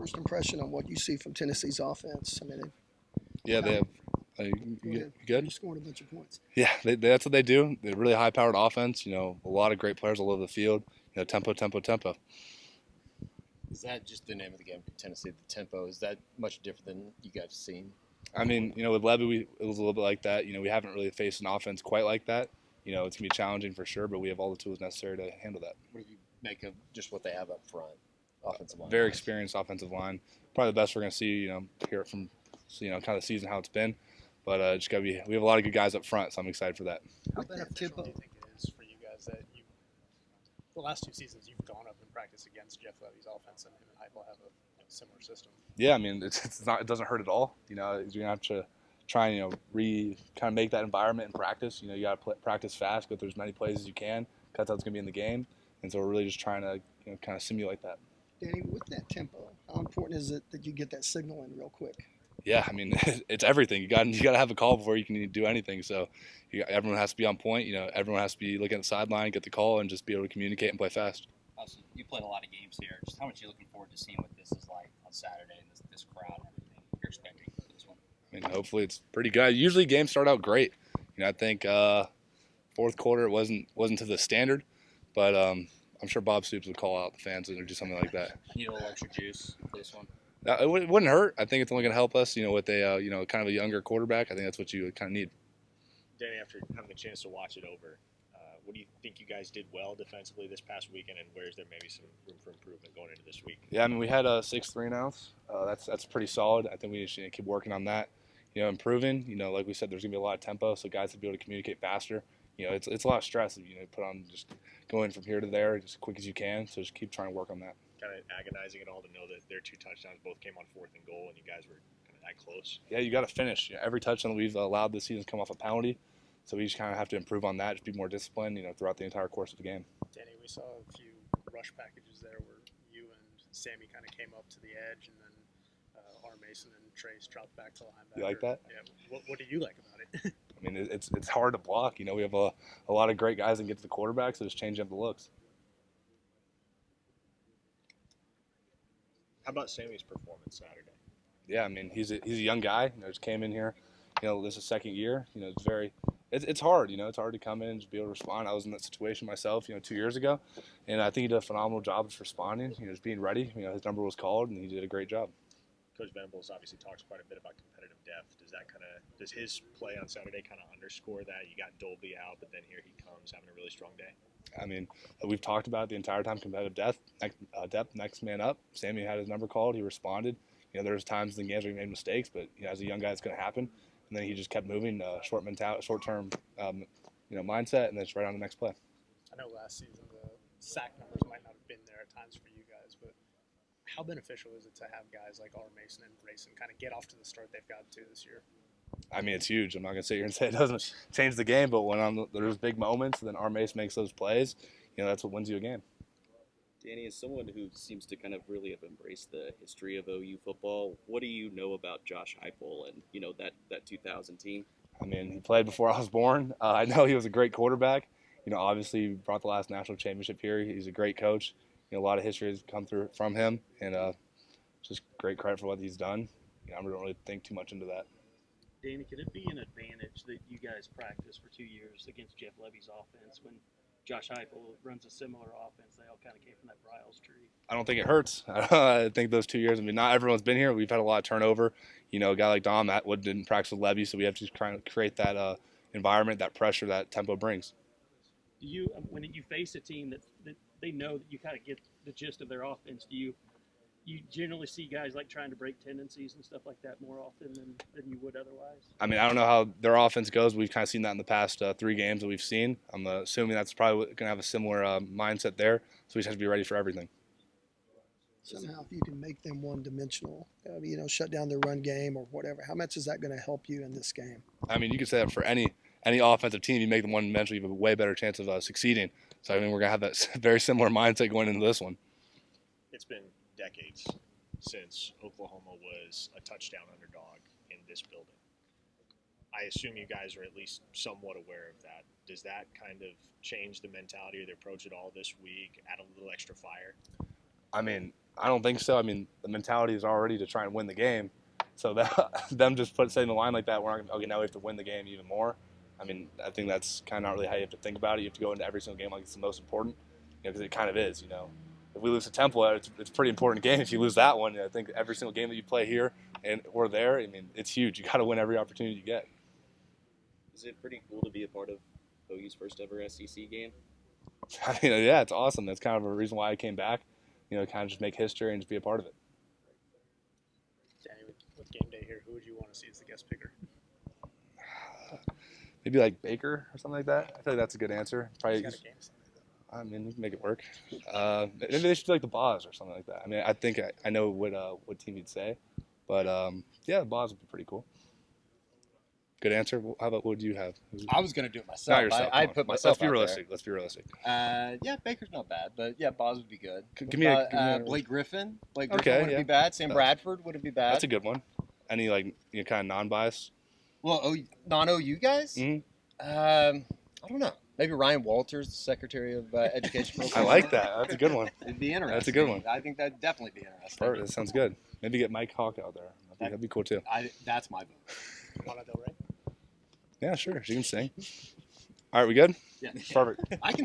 first impression on what you see from Tennessee's offense? I mean, Yeah, they have. you Good. scored a bunch of points. Yeah, that's what they do. They're really high-powered offense. A lot of great players all over the field. Tempo, tempo, tempo. Is that just the name of the game for Tennessee, the tempo? Is that much different than you guys have seen? I mean, with Levy, it was a little bit like that. We haven't really faced an offense quite like that. It's going to be challenging for sure, but we have all the tools necessary to handle that. What do you make of just what they have up front, offensive line? Very experienced offensive line. Probably the best we're going to see, hear it from, kind of the season, how it's been. But just got to be, we have a lot of good guys up front, so I'm excited for that. How beneficial do you think it is for you guys that the last 2 seasons you've gone up and practiced against Jeff Levy's offense, and him and Heupel have a similar system? Yeah, I mean, it's not, it doesn't hurt at all. You're going to have to try and, kind of make that environment in practice. You got to practice fast, go through as many plays as you can. That's how it's going to be in the game. And so we're really just trying to, kind of simulate that. Danny, with that tempo, how important is it that you get that signal in real quick? Yeah, I mean, it's everything. You got to have a call before you can do anything. So everyone has to be on point. Everyone has to be looking at the sideline, get the call, and just be able to communicate and play fast. Also, you played a lot of games here. Just how much are you looking forward to seeing what this is like on Saturday and this crowd and everything you're expecting for this one? I mean, hopefully it's pretty good. Usually games start out great. I think fourth quarter it wasn't to the standard, but I'm sure Bob Stoops would call out the fans or do something like that. Need a little extra juice for this one. It wouldn't hurt. I think it's only going to help us, with a kind of a younger quarterback. I think that's what you kind of need. Danny, after having the chance to watch it over, what do you think you guys did well defensively this past weekend, and where's there maybe some room for improvement going into this week? Yeah, I mean, we had 6 3-and-outs. That's pretty solid. I think we just keep working on that. Improving. Like we said, there's going to be a lot of tempo, so guys will be able to communicate faster. It's a lot of stress. Put on just going from here to there just as quick as you can. So just keep trying to work on that. Kind of agonizing at all to know that their 2 touchdowns both came on 4th and goal, and you guys were kind of that close. Yeah, you got to finish. Every touchdown that we've allowed this season has come off a penalty. So we just kind of have to improve on that, just be more disciplined, throughout the entire course of the game. Danny, we saw a few rush packages there where you and Sammy kind of came up to the edge, and then R. Mason and Trace dropped back to linebacker. You like that? Yeah. What do you like about it? I mean, it's hard to block. We have a lot of great guys that get to the quarterback, so just changing up the looks. How about Sammy's performance Saturday? Yeah, I mean, he's a young guy. Just came in here. This is second year. It's hard. It's hard to come in and just be able to respond. I was in that situation myself, 2 years ago, and I think he did a phenomenal job just responding. Just being ready. His number was called, and he did a great job. Coach Venables obviously talks quite a bit about competitive depth. Does his play on Saturday kind of underscore that? You got Dolby out, but then here he comes having a really strong day. I mean, we've talked about it the entire time, competitive depth, next man up. Sammy had his number called. He responded. There was times in the games where he made mistakes, but as a young guy, it's going to happen. And then he just kept moving, short-term, mindset, and then it's right on the next play. I know last season the sack numbers might not have been there at times for you guys, but how beneficial is it to have guys like R. Mason and Grayson kind of get off to the start they've gotten to this year? I mean, it's huge. I'm not going to sit here and say it doesn't change the game, but when there's big moments, and then R. Mason makes those plays, that's what wins you a game. Danny, as someone who seems to kind of really have embraced the history of OU football, what do you know about Josh Heupel and, that 2000 team? I mean, he played before I was born. I know he was a great quarterback. Obviously he brought the last national championship here. He's a great coach. A lot of history has come through from him, and just great credit for what he's done. I don't really think too much into that. Danny, could it be an advantage that you guys practiced for 2 years against Jeff Levy's offense when Josh Heupel runs a similar offense? They all kind of came from that Bryles tree. I don't think it hurts. I think those 2 years, not everyone's been here. We've had a lot of turnover. A guy like Dom didn't practice with Levy, so we have to try and create that environment, that pressure that tempo brings. Do you, when you face a team that they know that you kind of get the gist of their offense, do you generally see guys like trying to break tendencies and stuff like that more often than you would otherwise? I mean, I don't know how their offense goes. We've kind of seen that in the past 3 games that we've seen. I'm assuming that's probably going to have a similar mindset there, so we just have to be ready for everything. Somehow, if you can make them one-dimensional, shut down their run game or whatever, how much is that going to help you in this game? I mean, you could say that for any offensive team. You make them one-dimensional, you have a way better chance of succeeding. So, I mean, we're going to have that very similar mindset going into this one. It's been decades since Oklahoma was a touchdown underdog in this building. I assume you guys are at least somewhat aware of that. Does that kind of change the mentality or the approach at all this week, add a little extra fire? I mean, I don't think so. I mean, the mentality is already to try and win the game. So them just setting the line like that, we're not gonna, okay, now we have to win the game even more. I mean, I think that's kind of not really how you have to think about it. You have to go into every single game like it's the most important, because it kind of is. If we lose to Temple, it's a pretty important game. If you lose that one, I think every single game that you play here and we're there, I mean, it's huge. You got to win every opportunity you get. Is it pretty cool to be a part of OU's first ever SEC game? I mean, yeah, it's awesome. That's kind of a reason why I came back. Kind of just make history and just be a part of it. Danny, with game day here, who would you want to see as the guest picker? Maybe like Baker or something like that. I feel like that's a good answer. Probably. He's got a game Sunday, though. I mean, we can make it work. Maybe they should do like the Boz or something like that. I mean, I think I know what team you'd say, but yeah, the Boz would be pretty cool. Good answer. How about what would you have? I was gonna do it Not myself. yourself. I come on. put myself. Let's be out realistic. Let's be realistic. there. Yeah, Baker's not bad, but yeah, Boz would be good. Give me a. Blake Griffin. Blake Okay, Griffin wouldn't yeah. be bad. Sam Bradford wouldn't be bad. That's a good one. Any kind of non-bias? Well, non-OU guys. Mhm. I don't know. Maybe Ryan Walters, the Secretary of Education. I like that. That's a good one. It'd be interesting. That's a good one. I think that'd definitely be interesting. Perfect. That sounds good. Maybe get Mike Hawk out there. That'd be cool too. That's my vote. Lana Del Rey. Yeah, sure. She can sing. All right, we good? Yeah. Perfect. I can